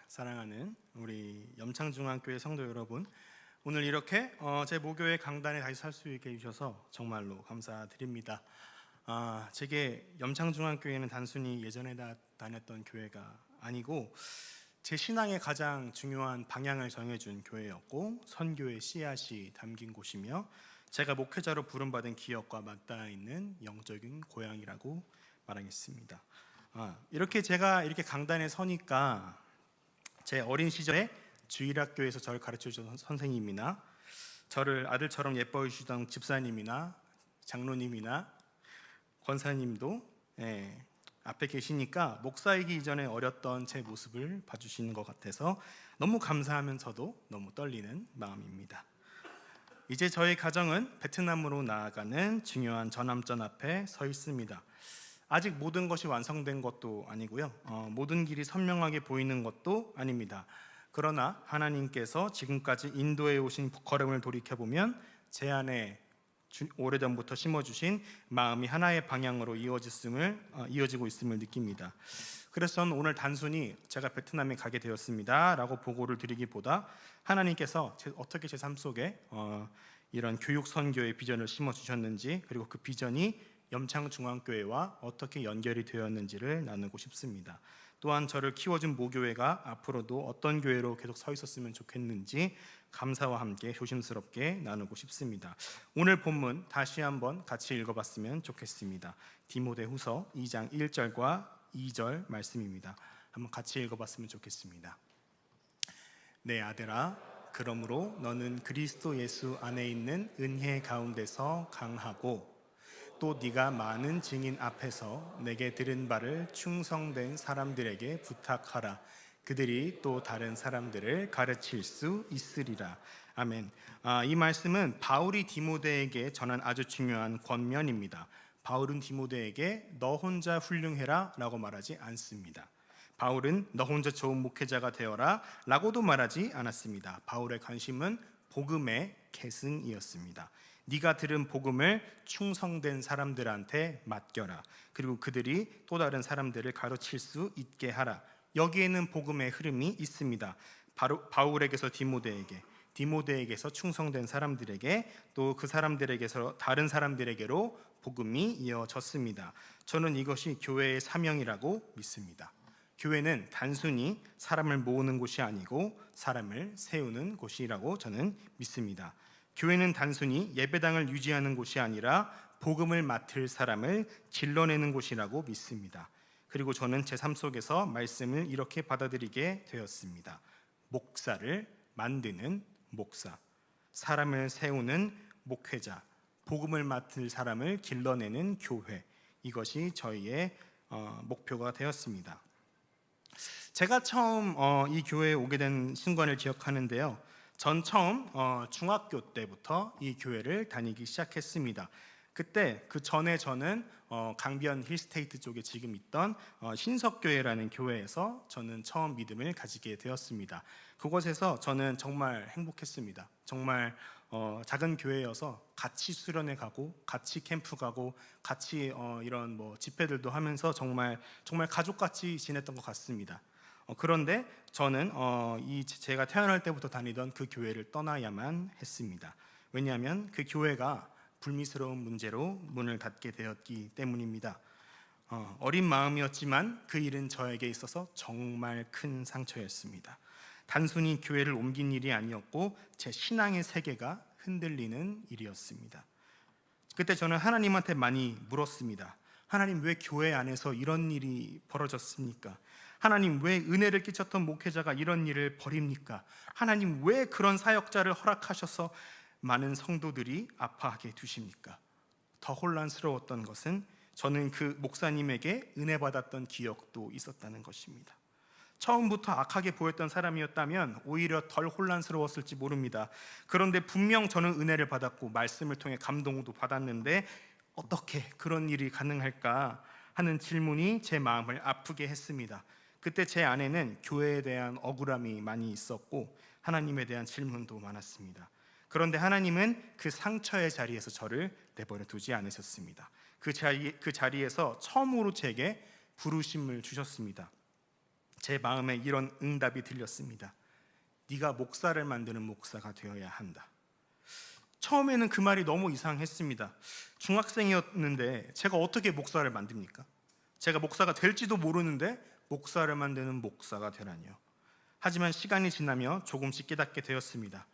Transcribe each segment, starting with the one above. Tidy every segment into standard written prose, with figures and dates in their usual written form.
사랑하는 우리 염창중앙교회 성도 여러분, 오늘 이렇게 제 모교회 강단에 다시 설 수 있게 해주셔서 정말로 감사드립니다. 제게 염창중앙교회는 단순히 예전에 다녔던 교회가 아니고 제 신앙의 가장 중요한 방향을 정해준 교회였고, 선교의 씨앗이 담긴 곳이며 제가 목회자로 부름받은 기업과 맞닿아 있는 영적인 고향이라고 말하겠습니다. 이렇게 제가 이렇게 강단에 서니까 제 어린 시절에 주일학교에서 저를 가르쳐주던 선생님이나 저를 아들처럼 예뻐해 주시던 집사님이나 장로님이나 권사님도 앞에 계시니까 목사이기 이전에 어렸던 제 모습을 봐주시는 것 같아서 너무 감사하면서도 너무 떨리는 마음입니다. 이제 저희 가정은 베트남으로 나아가는 중요한 전함전 앞에 서 있습니다. 아직 모든 것이 완성된 것도 아니고요, 모든 길이 선명하게 보이는 것도 아닙니다. 그러나 하나님께서 지금까지 인도해 오신 걸음을 돌이켜보면 제 안에 오래전부터 심어주신 마음이 하나의 방향으로 이어지고 있음을 느낍니다. 그래서 저는 오늘 단순히 제가 베트남에 가게 되었습니다 라고 보고를 드리기보다 하나님께서 어떻게 제 삶 속에 이런 교육 선교의 비전을 심어주셨는지, 그리고 그 비전이 염창중앙교회와 어떻게 연결이 되었는지를 나누고 싶습니다. 또한 저를 키워준 모교회가 앞으로도 어떤 교회로 계속 서 있었으면 좋겠는지 감사와 함께 조심스럽게 나누고 싶습니다. 오늘 본문 다시 한번 같이 읽어봤으면 좋겠습니다. 디모데후서 2장 1절과 2절 말씀입니다. 한번 같이 읽어봤으면 좋겠습니다. 내 아들아, 그러므로 너는 그리스도 예수 안에 있는 은혜 가운데서 강하고 또 네가 많은 증인 앞에서 내게 들은 바를 충성된 사람들에게 부탁하라. 그들이 또 다른 사람들을 가르칠 수 있으리라. 아멘. 이 말씀은 바울이 디모데에게 전한 아주 중요한 권면입니다. 바울은 디모데에게 너 혼자 훌륭해라 라고 말하지 않습니다. 바울은 너 혼자 좋은 목회자가 되어라 라고도 말하지 않았습니다. 바울의 관심은 복음의 계승이었습니다. 네가 들은 복음을 충성된 사람들한테 맡겨라. 그리고 그들이 또 다른 사람들을 가르칠 수 있게 하라. 여기에는 복음의 흐름이 있습니다. 바로 바울에게서 디모데에게서 충성된 사람들에게, 또 그 사람들에게서 다른 사람들에게로 복음이 이어졌습니다. 저는 이것이 교회의 사명이라고 믿습니다. 교회는 단순히 사람을 모으는 곳이 아니고 사람을 세우는 곳이라고 저는 믿습니다. 교회는 단순히 예배당을 유지하는 곳이 아니라 복음을 맡을 사람을 길러내는 곳이라고 믿습니다. 그리고 저는 제 삶 속에서 말씀을 이렇게 받아들이게 되었습니다. 목사를 만드는 목사, 사람을 세우는 목회자, 복음을 맡을 사람을 길러내는 교회, 이것이 저희의 목표가 되었습니다. 제가 처음 이 교회에 오게 된 순간을 기억하는데요, 전 처음 중학교 때부터 이 교회를 다니기 시작했습니다. 그때 그 전에 저는 강변 힐스테이트 쪽에 지금 있던 신석교회라는 교회에서 저는 처음 믿음을 가지게 되었습니다. 그곳에서 저는 정말 행복했습니다. 정말 작은 교회여서 같이 수련회 가고 같이 캠프 가고 같이 이런 집회들도 하면서 정말 가족같이 지냈던 것 같습니다. 그런데 저는 제가 태어날 때부터 다니던 그 교회를 떠나야만 했습니다. 왜냐하면 그 교회가 불미스러운 문제로 문을 닫게 되었기 때문입니다. 어린 마음이었지만 그 일은 저에게 있어서 정말 큰 상처였습니다. 단순히 교회를 옮긴 일이 아니었고 제 신앙의 세계가 흔들리는 일이었습니다. 그때 저는 하나님한테 많이 물었습니다. 하나님, 왜 교회 안에서 이런 일이 벌어졌습니까? 하나님, 왜 은혜를 끼쳤던 목회자가 이런 일을 벌입니까? 하나님, 왜 그런 사역자를 허락하셔서 많은 성도들이 아파하게 두십니까? 더 혼란스러웠던 것은 저는 그 목사님에게 은혜 받았던 기억도 있었다는 것입니다. 처음부터 악하게 보였던 사람이었다면 오히려 덜 혼란스러웠을지 모릅니다. 그런데 분명 저는 은혜를 받았고 말씀을 통해 감동도 받았는데 어떻게 그런 일이 가능할까 하는 질문이 제 마음을 아프게 했습니다. 그때 제 안에는 교회에 대한 억울함이 많이 있었고 하나님에 대한 질문도 많았습니다. 그런데 하나님은 그 상처의 자리에서 저를 내버려 두지 않으셨습니다. 그 자리에서 처음으로 제게 부르심을 주셨습니다. 제 마음에 이런 응답이 들렸습니다. 네가 목사를 만드는 목사가 되어야 한다. 처음에는 그 말이 너무 이상했습니다. 중학생이었는데 제가 어떻게 목사를 만듭니까? 제가 목사가 될지도 모르는데 목사를 만드는 목사가 되라니요. 하지만 시간이 지나며 조금씩 깨닫게 되었습니다.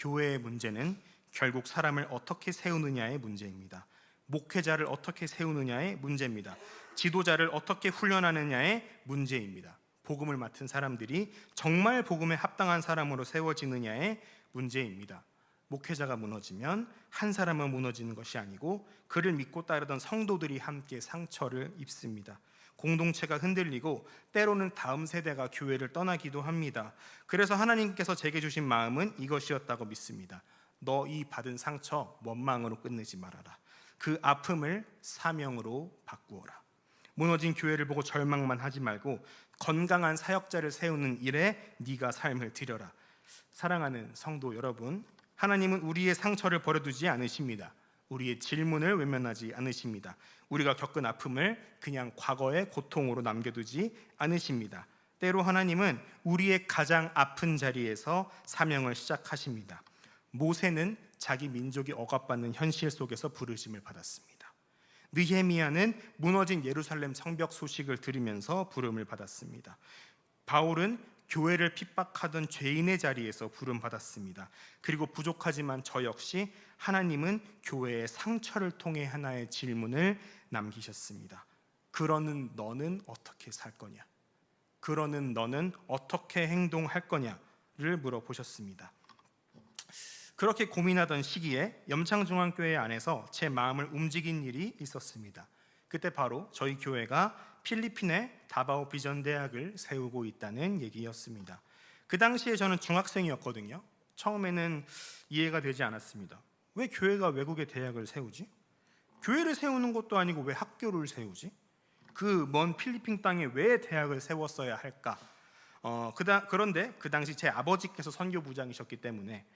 교회의 문제는 결국 사람을 어떻게 세우느냐의 문제입니다. 목회자를 어떻게 세우느냐의 문제입니다. 지도자를 어떻게 훈련하느냐의 문제입니다. 복음을 맡은 사람들이 정말 복음에 합당한 사람으로 세워지느냐의 문제입니다. 목회자가 무너지면 한 사람은 무너지는 것이 아니고 그를 믿고 따르던 성도들이 함께 상처를 입습니다. 공동체가 흔들리고 때로는 다음 세대가 교회를 떠나기도 합니다. 그래서 하나님께서 제게 주신 마음은 이것이었다고 믿습니다. 너 이 받은 상처 원망으로 끝내지 말아라. 그 아픔을 사명으로 바꾸어라. 무너진 교회를 보고 절망만 하지 말고 건강한 사역자를 세우는 일에 네가 삶을 들여라. 사랑하는 성도 여러분, 하나님은 우리의 상처를 버려두지 않으십니다. 우리의 질문을 외면하지 않으십니다. 우리가 겪은 아픔을 그냥 과거의 고통으로 남겨두지 않으십니다. 때로 하나님은 우리의 가장 아픈 자리에서 사명을 시작하십니다. 모세는 자기 민족이 억압받는 현실 속에서 부르심을 받았습니다. 느헤미야는 무너진 예루살렘 성벽 소식을 들으면서 부름을 받았습니다. 바울은 교회를 핍박하던 죄인의 자리에서 부름 받았습니다. 그리고 부족하지만 저 역시 하나님은 교회의 상처를 통해 하나의 질문을 남기셨습니다. 그러는 너는 어떻게 살 거냐? 그러는 너는 어떻게 행동할 거냐를 물어보셨습니다. 그렇게 고민하던 시기에 염창중앙교회 안에서 제 마음을 움직인 일이 있었습니다. 그때 바로 저희 교회가 필리핀에 다바오 비전 대학을 세우고 있다는 얘기였습니다. 그 당시에 저는 중학생이었거든요. 처음에는 이해가 되지 않았습니다. 왜 교회가 외국에 대학을 세우지? 교회를 세우는 것도 아니고 왜 학교를 세우지? 그 먼 필리핀 땅에 왜 대학을 세웠어야 할까? 그런데 그 당시 제 아버지께서 선교부장이셨기 때문에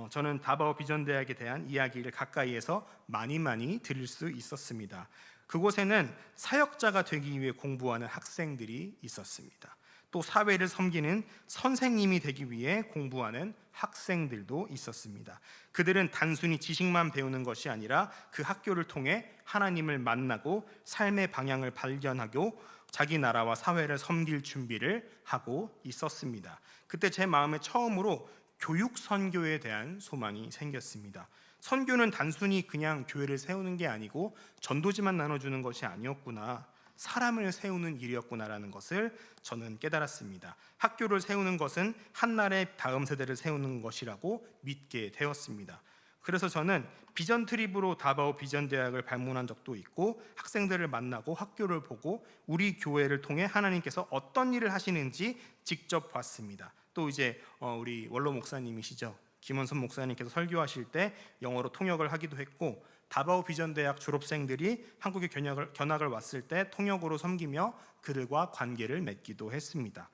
저는 다바오 비전 대학에 대한 이야기를 가까이에서 많이 들을 수 있었습니다. 그곳에는 사역자가 되기 위해 공부하는 학생들이 있었습니다. 또 사회를 섬기는 선생님이 되기 위해 공부하는 학생들도 있었습니다. 그들은 단순히 지식만 배우는 것이 아니라 그 학교를 통해 하나님을 만나고 삶의 방향을 발견하고 자기 나라와 사회를 섬길 준비를 하고 있었습니다. 그때 제 마음에 처음으로 교육 선교에 대한 소망이 생겼습니다. 선교는 단순히 그냥 교회를 세우는 게 아니고 전도지만 나눠주는 것이 아니었구나, 사람을 세우는 일이었구나라는 것을 저는 깨달았습니다. 학교를 세우는 것은 한날의 다음 세대를 세우는 것이라고 믿게 되었습니다. 그래서 저는 비전 트립으로 다바오 비전 대학을 방문한 적도 있고 학생들을 만나고 학교를 보고 우리 교회를 통해 하나님께서 어떤 일을 하시는지 직접 봤습니다. 또 이제 우리 원로 목사님이시죠, 김원선 목사님께서 설교하실 때 영어로 통역을 하기도 했고, 다바오 비전 대학 졸업생들이 한국에 견학을 왔을 때 통역으로 섬기며 그들과 관계를 맺기도 했습니다.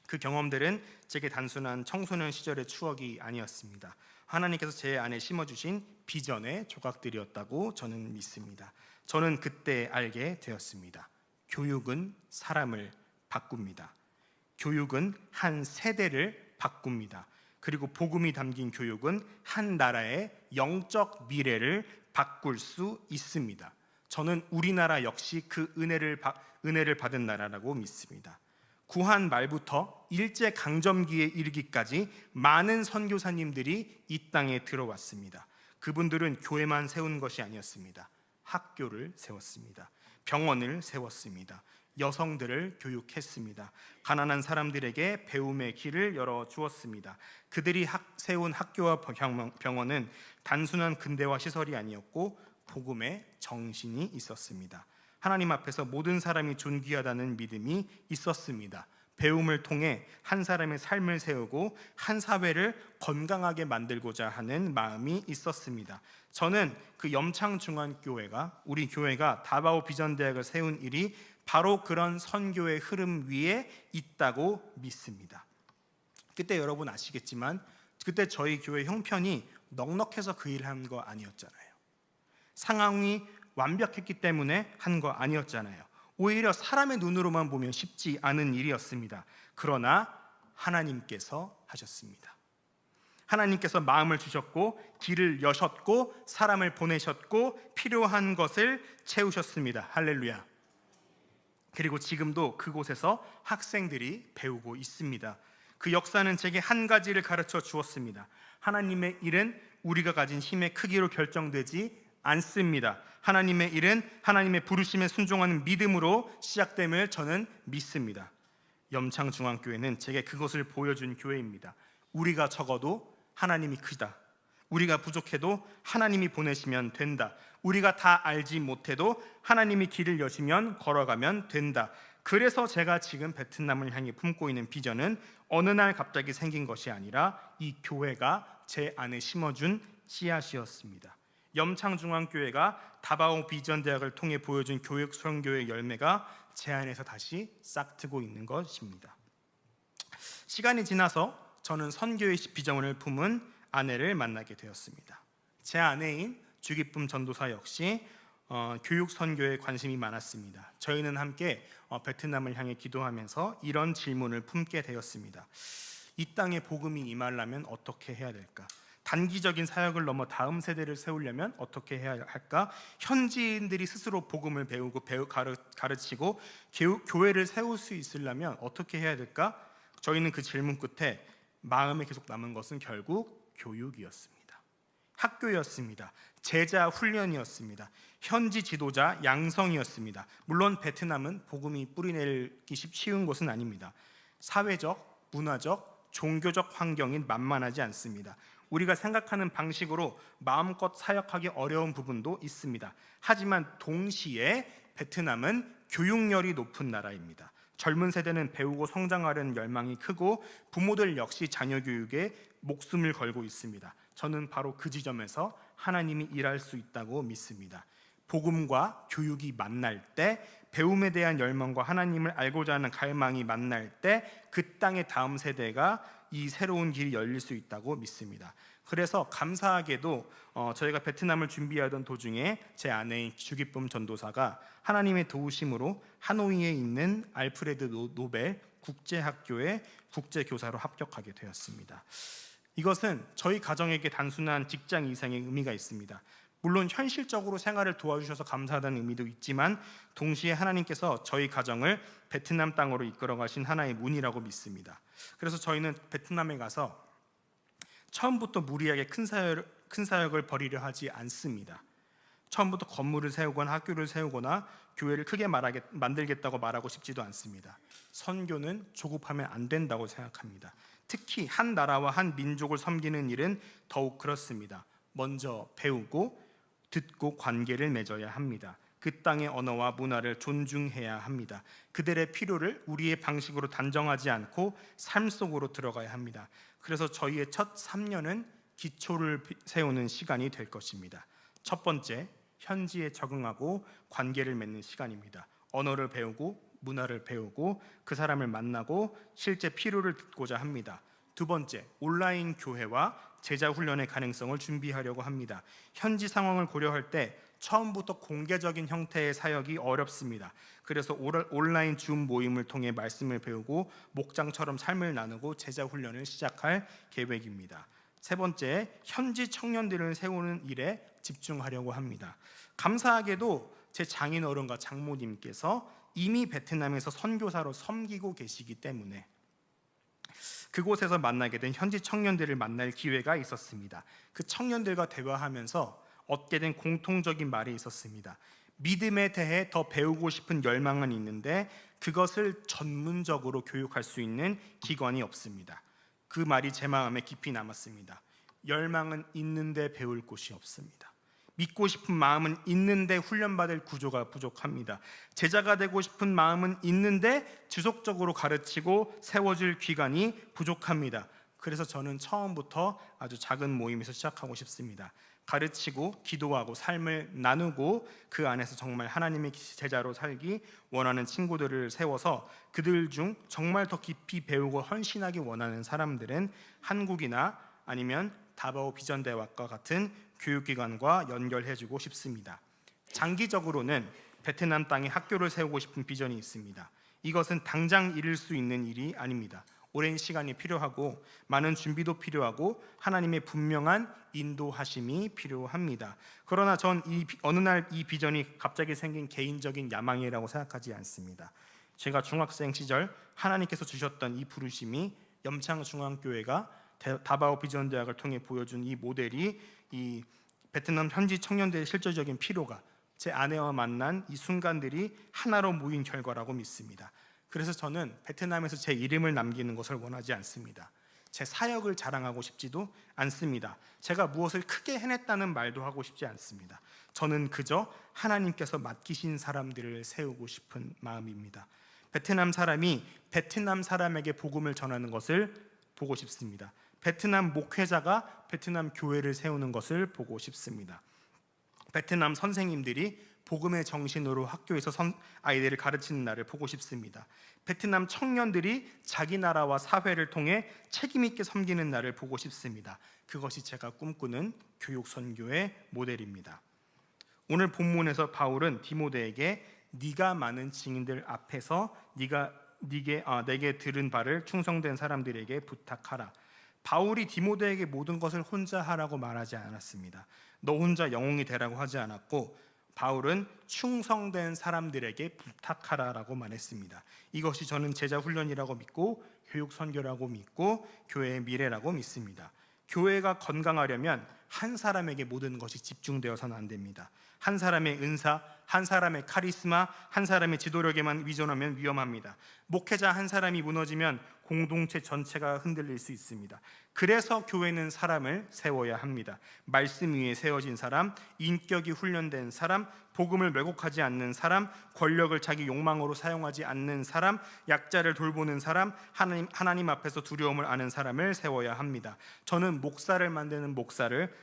그 경험들은 제게 단순한 청소년 시절의 추억이 아니었습니다. 하나님께서 제 안에 심어주신 비전의 조각들이었다고 저는 믿습니다. 저는 그때 알게 되었습니다. 교육은 사람을 바꿉니다. 교육은 한 세대를 바꿉니다. 그리고 복음이 담긴 교육은 한 나라의 영적 미래를 바꿀 수 있습니다. 저는 우리나라 역시 그 은혜를 받은 나라라고 믿습니다. 구한 말부터 일제강점기에 이르기까지 많은 선교사님들이 이 땅에 들어왔습니다. 그분들은 교회만 세운 것이 아니었습니다. 학교를 세웠습니다. 병원을 세웠습니다. 여성들을 교육했습니다. 가난한 사람들에게 배움의 길을 열어주었습니다. 그들이 세운 학교와 병원은 단순한 근대화 시설이 아니었고 복음의 정신이 있었습니다. 하나님 앞에서 모든 사람이 존귀하다는 믿음이 있었습니다. 배움을 통해 한 사람의 삶을 세우고 한 사회를 건강하게 만들고자 하는 마음이 있었습니다. 저는 그 염창중앙교회가, 우리 교회가 다바오 비전대학을 세운 일이 바로 그런 선교의 흐름 위에 있다고 믿습니다. 그때 여러분 아시겠지만 그때 저희 교회 형편이 넉넉해서 그 일을 한 거 아니었잖아요. 상황이 완벽했기 때문에 한 거 아니었잖아요. 오히려 사람의 눈으로만 보면 쉽지 않은 일이었습니다. 그러나 하나님께서 하셨습니다. 하나님께서 마음을 주셨고 길을 여셨고 사람을 보내셨고 필요한 것을 채우셨습니다. 할렐루야. 그리고 지금도 그곳에서 학생들이 배우고 있습니다. 그 역사는 제게 한 가지를 가르쳐 주었습니다. 하나님의 일은 우리가 가진 힘의 크기로 결정되지 않습니다. 하나님의 일은 하나님의 부르심에 순종하는 믿음으로 시작됨을 저는 믿습니다. 염창중앙교회는 제게 그것을 보여준 교회입니다. 우리가 적어도 하나님이 크다. 우리가 부족해도 하나님이 보내시면 된다. 우리가 다 알지 못해도 하나님이 길을 여시면 걸어가면 된다. 그래서 제가 지금 베트남을 향해 품고 있는 비전은 어느 날 갑자기 생긴 것이 아니라 이 교회가 제 안에 심어준 씨앗이었습니다. 염창중앙교회가 다바오 비전대학을 통해 보여준 교육 선교의 열매가 제 안에서 다시 싹트고 있는 것입니다. 시간이 지나서 저는 선교의 비전을 품은 아내를 만나게 되었습니다. 제 아내인 주기쁨 전도사 역시 교육 선교에 관심이 많았습니다. 저희는 함께 베트남을 향해 기도하면서 이런 질문을 품게 되었습니다. 이 땅에 복음이 임하려면 어떻게 해야 될까? 단기적인 사역을 넘어 다음 세대를 세우려면 어떻게 해야 할까? 현지인들이 스스로 복음을 배우고 가르치고 교회를 세울 수 있으려면 어떻게 해야 될까? 저희는 그 질문 끝에 마음에 계속 남은 것은 결국 교육이었습니다. 학교였습니다. 제자 훈련이었습니다. 현지 지도자 양성이었습니다. 물론 베트남은 복음이 뿌리내기 쉬운 곳은 아닙니다. 사회적, 문화적, 종교적 환경이 만만하지 않습니다. 우리가 생각하는 방식으로 마음껏 사역하기 어려운 부분도 있습니다. 하지만 동시에 베트남은 교육열이 높은 나라입니다. 젊은 세대는 배우고 성장하려는 열망이 크고 부모들 역시 자녀 교육에 목숨을 걸고 있습니다. 저는 바로 그 지점에서 하나님이 일할 수 있다고 믿습니다. 복음과 교육이 만날 때, 배움에 대한 열망과 하나님을 알고자 하는 갈망이 만날 때 그 땅의 다음 세대가 이 새로운 길이 열릴 수 있다고 믿습니다. 그래서 감사하게도 저희가 베트남을 준비하던 도중에 제 아내인 주기쁨 전도사가 하나님의 도우심으로 하노이에 있는 알프레드 노벨 국제학교에 국제교사로 합격하게 되었습니다. 이것은 저희 가정에게 단순한 직장 이상의 의미가 있습니다. 물론 현실적으로 생활을 도와주셔서 감사하다는 의미도 있지만 동시에 하나님께서 저희 가정을 베트남 땅으로 이끌어 가신 하나의 문이라고 믿습니다. 그래서 저희는 베트남에 가서 처음부터 무리하게 큰 사역을 벌이려 하지 않습니다. 처음부터 건물을 세우거나 학교를 세우거나 교회를 크게 만들겠다고 말하고 싶지도 않습니다. 선교는 조급하면 안 된다고 생각합니다. 특히 한 나라와 한 민족을 섬기는 일은 더욱 그렇습니다. 먼저 배우고 듣고 관계를 맺어야 합니다. 그 땅의 언어와 문화를 존중해야 합니다. 그들의 필요를 우리의 방식으로 단정하지 않고 삶 속으로 들어가야 합니다. 그래서 저희의 첫 3년은 기초를 세우는 시간이 될 것입니다. 첫 번째, 현지에 적응하고 관계를 맺는 시간입니다. 언어를 배우고 문화를 배우고 그 사람을 만나고 실제 필요를 듣고자 합니다. 두 번째, 온라인 교회와 제자 훈련의 가능성을 준비하려고 합니다. 현지 상황을 고려할 때 처음부터 공개적인 형태의 사역이 어렵습니다. 그래서 온라인 줌 모임을 통해 말씀을 배우고 목장처럼 삶을 나누고 제자 훈련을 시작할 계획입니다. 세 번째, 현지 청년들을 세우는 일에 집중하려고 합니다. 감사하게도 제 장인어른과 장모님께서 이미 베트남에서 선교사로 섬기고 계시기 때문에 그곳에서 만나게 된 현지 청년들을 만날 기회가 있었습니다. 그 청년들과 대화하면서 얻게 된 공통적인 말이 있었습니다. 믿음에 대해 더 배우고 싶은 열망은 있는데 그것을 전문적으로 교육할 수 있는 기관이 없습니다. 그 말이 제 마음에 깊이 남았습니다. 열망은 있는데 배울 곳이 없습니다. 믿고 싶은 마음은 있는데 훈련받을 구조가 부족합니다. 제자가 되고 싶은 마음은 있는데 지속적으로 가르치고 세워줄 기관이 부족합니다. 그래서 저는 처음부터 아주 작은 모임에서 시작하고 싶습니다. 가르치고 기도하고 삶을 나누고 그 안에서 정말 하나님의 제자로 살기 원하는 친구들을 세워서 그들 중 정말 더 깊이 배우고 헌신하기 원하는 사람들은 한국이나 아니면 다바오 비전대학과 같은 교육기관과 연결해주고 싶습니다. 장기적으로는 베트남 땅에 학교를 세우고 싶은 비전이 있습니다. 이것은 당장 이룰 수 있는 일이 아닙니다. 오랜 시간이 필요하고 많은 준비도 필요하고 하나님의 분명한 인도하심이 필요합니다. 그러나 전 어느 날 이 비전이 갑자기 생긴 개인적인 야망이라고 생각하지 않습니다. 제가 중학생 시절 하나님께서 주셨던 이 부르심이 염창중앙교회가 다바오 비전대학을 통해 보여준 이 모델이 이 베트남 현지 청년들의 실질적인 필요가 제 아내와 만난 이 순간들이 하나로 모인 결과라고 믿습니다. 그래서 저는 베트남에서 제 이름을 남기는 것을 원하지 않습니다. 제 사역을 자랑하고 싶지도 않습니다. 제가 무엇을 크게 해냈다는 말도 하고 싶지 않습니다. 저는 그저 하나님께서 맡기신 사람들을 세우고 싶은 마음입니다. 베트남 사람이 베트남 사람에게 복음을 전하는 것을 보고 싶습니다. 베트남 목회자가 베트남 교회를 세우는 것을 보고 싶습니다. 베트남 선생님들이 복음의 정신으로 학교에서 아이들을 가르치는 날을 보고 싶습니다. 베트남 청년들이 자기 나라와 사회를 통해 책임 있게 섬기는 날을 보고 싶습니다. 그것이 제가 꿈꾸는 교육 선교의 모델입니다. 오늘 본문에서 바울은 디모데에게 네가 많은 증인들 앞에서 내게 들은 바를 충성된 사람들에게 부탁하라. 바울이 디모데에게 모든 것을 혼자 하라고 말하지 않았습니다. 너 혼자 영웅이 되라고 하지 않았고 바울은 충성된 사람들에게 부탁하라라고 말했습니다. 이것이 저는 제자 훈련이라고 믿고 교육 선교라고 믿고 교회의 미래라고 믿습니다. 교회가 건강하려면 한 사람에게 모든 것이 집중되어서는 안 됩니다. 한 사람의 은사, 한 사람의 카리스마, 한 사람의 지도력에만 의존하면 위험합니다. 목회자 한 사람이 무너지면 공동체 전체가 흔들릴 수 있습니다. 그래서 교회는 사람을 세워야 합니다. 말씀 위에 세워진 사람, 인격이 훈련된 사람, 복음을 왜곡하지 않는 사람, 권력을 자기 욕망으로 사용하지 않는 사람, 약자를 돌보는 사람, 하나님 앞에서 두려움을 아는 사람을 세워야 합니다. 저는 목사를 만드는 목사를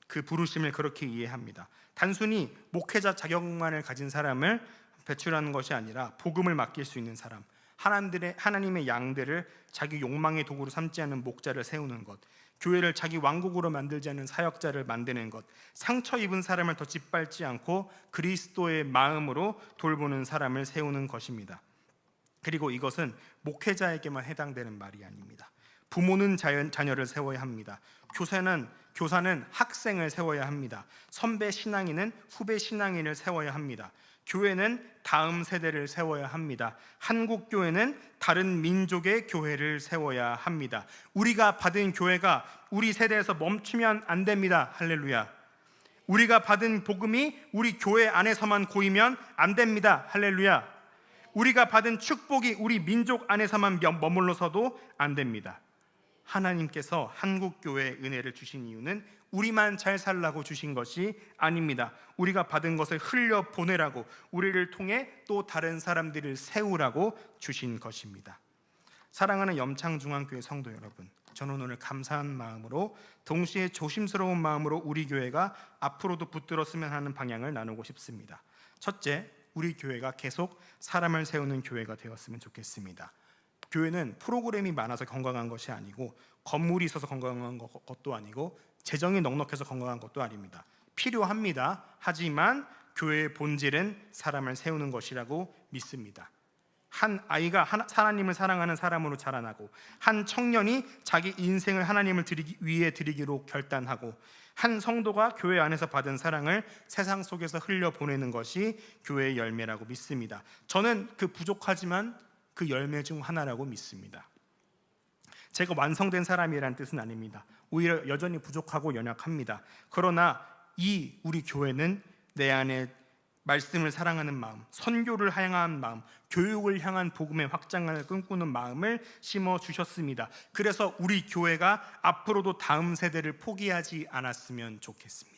그 부르심을 그렇게 이해합니다. 단순히 목회자 자격만을 가진 사람을 배출하는 것이 아니라 복음을 맡길 수 있는 사람, 하나님의 양들을 자기 욕망의 도구로 삼지 않는 목자를 세우는 것, 교회를 자기 왕국으로 만들지 않는 사역자를 만드는 것, 상처 입은 사람을 더 짓밟지 않고 그리스도의 마음으로 돌보는 사람을 세우는 것입니다. 그리고 이것은 목회자에게만 해당되는 말이 아닙니다. 부모는 자녀를 세워야 합니다. 교사는 학생을 세워야 합니다. 선배 신앙인은 후배 신앙인을 세워야 합니다. 교회는 다음 세대를 세워야 합니다. 한국 교회는 다른 민족의 교회를 세워야 합니다. 우리가 받은 교회가 우리 세대에서 멈추면 안 됩니다. 할렐루야. 우리가 받은 복음이 우리 교회 안에서만 고이면 안 됩니다. 할렐루야. 우리가 받은 축복이 우리 민족 안에서만 머물러서도 안 됩니다. 하나님께서 한국교회에 은혜를 주신 이유는 우리만 잘 살라고 주신 것이 아닙니다. 우리가 받은 것을 흘려보내라고, 우리를 통해 또 다른 사람들을 세우라고 주신 것입니다. 사랑하는 염창중앙교회 성도 여러분, 저는 오늘 감사한 마음으로 동시에 조심스러운 마음으로 우리 교회가 앞으로도 붙들었으면 하는 방향을 나누고 싶습니다. 첫째, 우리 교회가 계속 사람을 세우는 교회가 되었으면 좋겠습니다. 교회는 프로그램이 많아서 건강한 것이 아니고, 건물이 있어서 건강한 것도 아니고, 재정이 넉넉해서 건강한 것도 아닙니다. 필요합니다. 하지만 교회의 본질은 사람을 세우는 것이라고 믿습니다. 한 아이가 하나님을 사랑하는 사람으로 자라나고, 한 청년이 자기 인생을 하나님을 위해 드리기로 결단하고, 한 성도가 교회 안에서 받은 사랑을 세상 속에서 흘려보내는 것이 교회의 열매라고 믿습니다. 저는 그 부족하지만 그 열매 중 하나라고 믿습니다. 제가 완성된 사람이라는 뜻은 아닙니다. 오히려 여전히 부족하고 연약합니다. 그러나 이 우리 교회는 내 안에 말씀을 사랑하는 마음, 선교를 향한 마음, 교육을 향한 복음의 확장을 꿈꾸는 마음을 심어 주셨습니다. 그래서 우리 교회가 앞으로도 다음 세대를 포기하지 않았으면 좋겠습니다.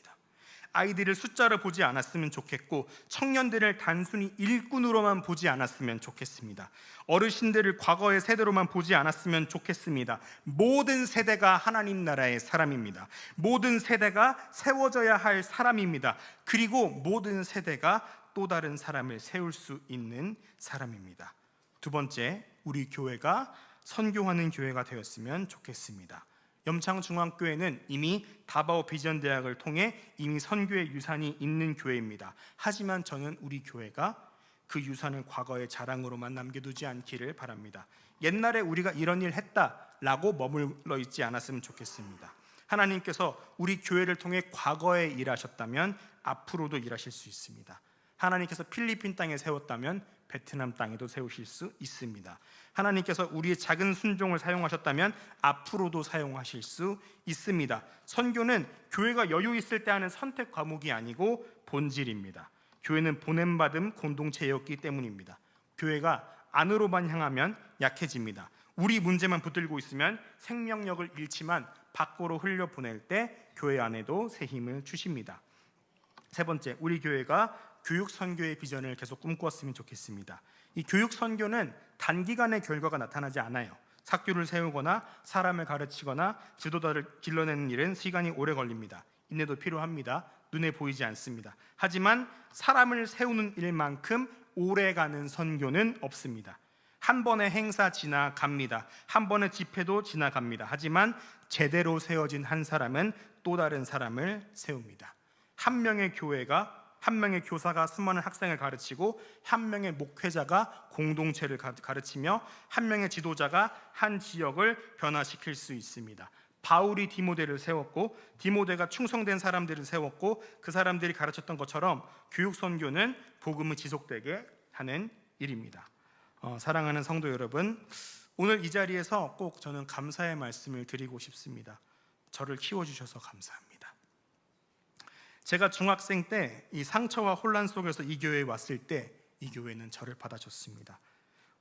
아이들을 숫자로 보지 않았으면 좋겠고, 청년들을 단순히 일꾼으로만 보지 않았으면 좋겠습니다. 어르신들을 과거의 세대로만 보지 않았으면 좋겠습니다. 모든 세대가 하나님 나라의 사람입니다. 모든 세대가 세워져야 할 사람입니다. 그리고 모든 세대가 또 다른 사람을 세울 수 있는 사람입니다. 두 번째, 우리 교회가 선교하는 교회가 되었으면 좋겠습니다. 염창중앙교회는 이미 다바오 비전대학을 통해 이미 선교의 유산이 있는 교회입니다. 하지만 저는 우리 교회가 그 유산을 과거의 자랑으로만 남겨두지 않기를 바랍니다. 옛날에 우리가 이런 일 했다라고 머물러 있지 않았으면 좋겠습니다. 하나님께서 우리 교회를 통해 과거에 일하셨다면 앞으로도 일하실 수 있습니다. 하나님께서 필리핀 땅에 세웠다면 베트남 땅에도 세우실 수 있습니다. 하나님께서 우리의 작은 순종을 사용하셨다면 앞으로도 사용하실 수 있습니다. 선교는 교회가 여유 있을 때 하는 선택 과목이 아니고 본질입니다. 교회는 보냄받은 공동체였기 때문입니다. 교회가 안으로만 향하면 약해집니다. 우리 문제만 붙들고 있으면 생명력을 잃지만 밖으로 흘려보낼 때 교회 안에도 새 힘을 주십니다. 세 번째, 우리 교회가 교육 선교의 비전을 계속 꿈꾸었으면 좋겠습니다. 이 교육 선교는 단기간의 결과가 나타나지 않아요. 학교를 세우거나 사람을 가르치거나 지도자를 길러내는 일은 시간이 오래 걸립니다. 인내도 필요합니다. 눈에 보이지 않습니다. 하지만 사람을 세우는 일만큼 오래가는 선교는 없습니다. 한 번의 행사 지나갑니다. 한 번의 집회도 지나갑니다. 하지만 제대로 세워진 한 사람은 또 다른 사람을 세웁니다. 한 명의 교회가, 한 명의 교사가 수많은 학생을 가르치고 한 명의 목회자가 공동체를 가르치며 한 명의 지도자가 한 지역을 변화시킬 수 있습니다. 바울이 디모데를 세웠고 디모데가 충성된 사람들을 세웠고 그 사람들이 가르쳤던 것처럼 교육 선교는 복음이 지속되게 하는 일입니다. 사랑하는 성도 여러분, 오늘 이 자리에서 꼭 저는 감사의 말씀을 드리고 싶습니다. 저를 키워주셔서 감사합니다. 제가 중학생 때 이 상처와 혼란 속에서 이 교회에 왔을 때 이 교회는 저를 받아줬습니다.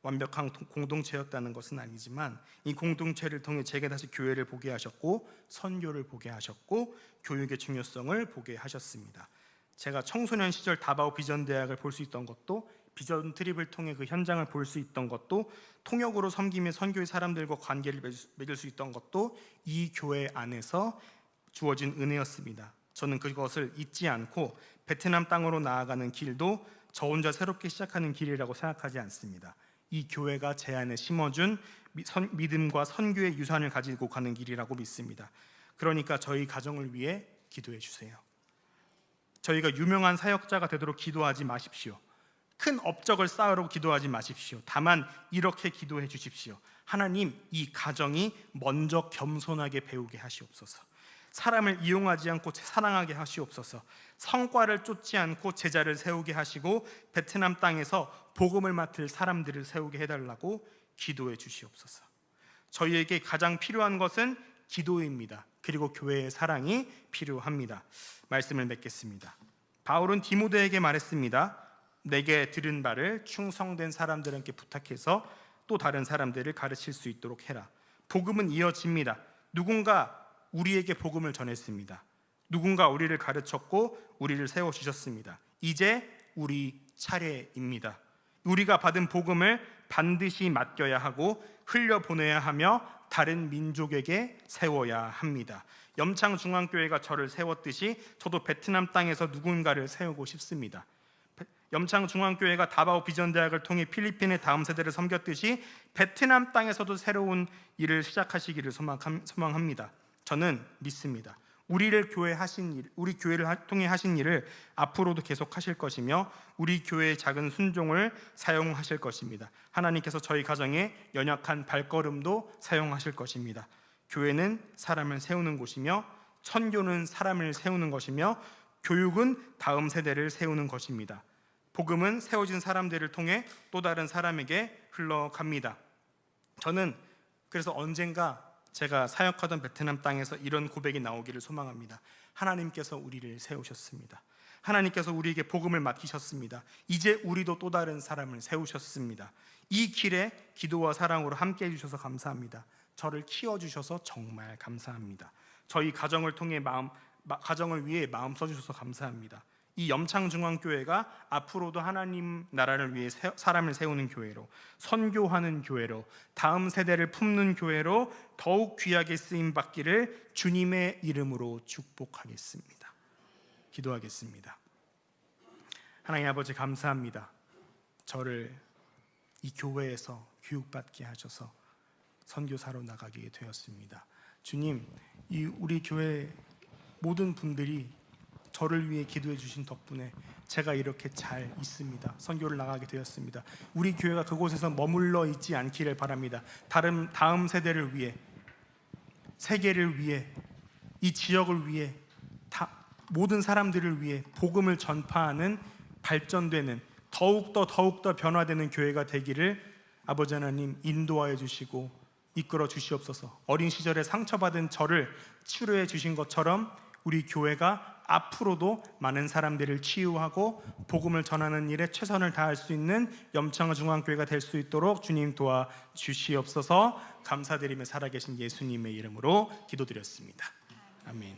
완벽한 공동체였다는 것은 아니지만 이 공동체를 통해 제게 다시 교회를 보게 하셨고 선교를 보게 하셨고 교육의 중요성을 보게 하셨습니다. 제가 청소년 시절 다바오 비전대학을 볼 수 있던 것도, 비전 트립을 통해 그 현장을 볼 수 있던 것도, 통역으로 섬기며 선교의 사람들과 관계를 맺을 수 있던 것도 이 교회 안에서 주어진 은혜였습니다. 저는 그것을 잊지 않고 베트남 땅으로 나아가는 길도 저 혼자 새롭게 시작하는 길이라고 생각하지 않습니다. 이 교회가 제 안에 심어준 믿음과 선교의 유산을 가지고 가는 길이라고 믿습니다. 그러니까 저희 가정을 위해 기도해 주세요. 저희가 유명한 사역자가 되도록 기도하지 마십시오. 큰 업적을 쌓으려고 기도하지 마십시오. 다만 이렇게 기도해 주십시오. 하나님, 이 가정이 먼저 겸손하게 배우게 하시옵소서. 사람을 이용하지 않고 사랑하게 하시옵소서. 성과를 쫓지 않고 제자를 세우게 하시고 베트남 땅에서 복음을 맡을 사람들을 세우게 해달라고 기도해 주시옵소서. 저희에게 가장 필요한 것은 기도입니다. 그리고 교회의 사랑이 필요합니다. 말씀을 맺겠습니다. 바울은 디모데에게 말했습니다. 내게 들은 바를 충성된 사람들에게 부탁해서 또 다른 사람들을 가르칠 수 있도록 해라. 복음은 이어집니다. 누군가 우리에게 복음을 전했습니다. 누군가 우리를 가르쳤고 우리를 세워주셨습니다. 이제 우리 차례입니다. 우리가 받은 복음을 반드시 맡겨야 하고 흘려보내야 하며 다른 민족에게 세워야 합니다. 염창중앙교회가 저를 세웠듯이 저도 베트남 땅에서 누군가를 세우고 싶습니다. 염창중앙교회가 다바오 비전대학을 통해 필리핀의 다음 세대를 섬겼듯이 베트남 땅에서도 새로운 일을 시작하시기를 소망합니다. 저는 믿습니다. 우리 교회를 통해 하신 일을 앞으로도 계속하실 것이며 우리 교회의 작은 순종을 사용하실 것입니다. 하나님께서 저희 가정의 연약한 발걸음도 사용하실 것입니다. 교회는 사람을 세우는 곳이며 선교는 사람을 세우는 것이며 교육은 다음 세대를 세우는 것입니다. 복음은 세워진 사람들을 통해 또 다른 사람에게 흘러갑니다. 저는 그래서 언젠가 제가 사역하던 베트남 땅에서 이런 고백이 나오기를 소망합니다. 하나님께서 우리를 세우셨습니다. 하나님께서 우리에게 복음을 맡기셨습니다. 이제 우리도 또 다른 사람을 세우셨습니다. 이 길에 기도와 사랑으로 함께해 주셔서 감사합니다. 저를 키워주셔서 정말 감사합니다. 저희 가정을 통해 가정을 위해 마음 써주셔서 감사합니다. 이 염창중앙교회가 앞으로도 하나님 나라를 위해 사람을 세우는 교회로, 선교하는 교회로, 다음 세대를 품는 교회로 더욱 귀하게 쓰임받기를 주님의 이름으로 축복하겠습니다. 기도하겠습니다. 하나님 아버지, 감사합니다. 저를 이 교회에서 교육받게 하셔서 선교사로 나가게 되었습니다. 주님, 이 우리 교회 모든 분들이 저를 위해 기도해 주신 덕분에 제가 이렇게 잘 있습니다. 선교를 나가게 되었습니다. 우리 교회가 그곳에서 머물러 있지 않기를 바랍니다. 다음 세대를 위해, 세계를 위해, 이 지역을 위해, 모든 사람들을 위해 복음을 전파하는, 발전되는, 더욱더 변화되는 교회가 되기를 아버지 하나님 인도하여 주시고 이끌어 주시옵소서. 어린 시절에 상처받은 저를 치료해 주신 것처럼 우리 교회가 앞으로도 많은 사람들을 치유하고 복음을 전하는 일에 최선을 다할 수 있는 염창중앙교회가 될 수 있도록 주님 도와 주시옵소서. 감사드리며 살아계신 예수님의 이름으로 기도드렸습니다. 아멘.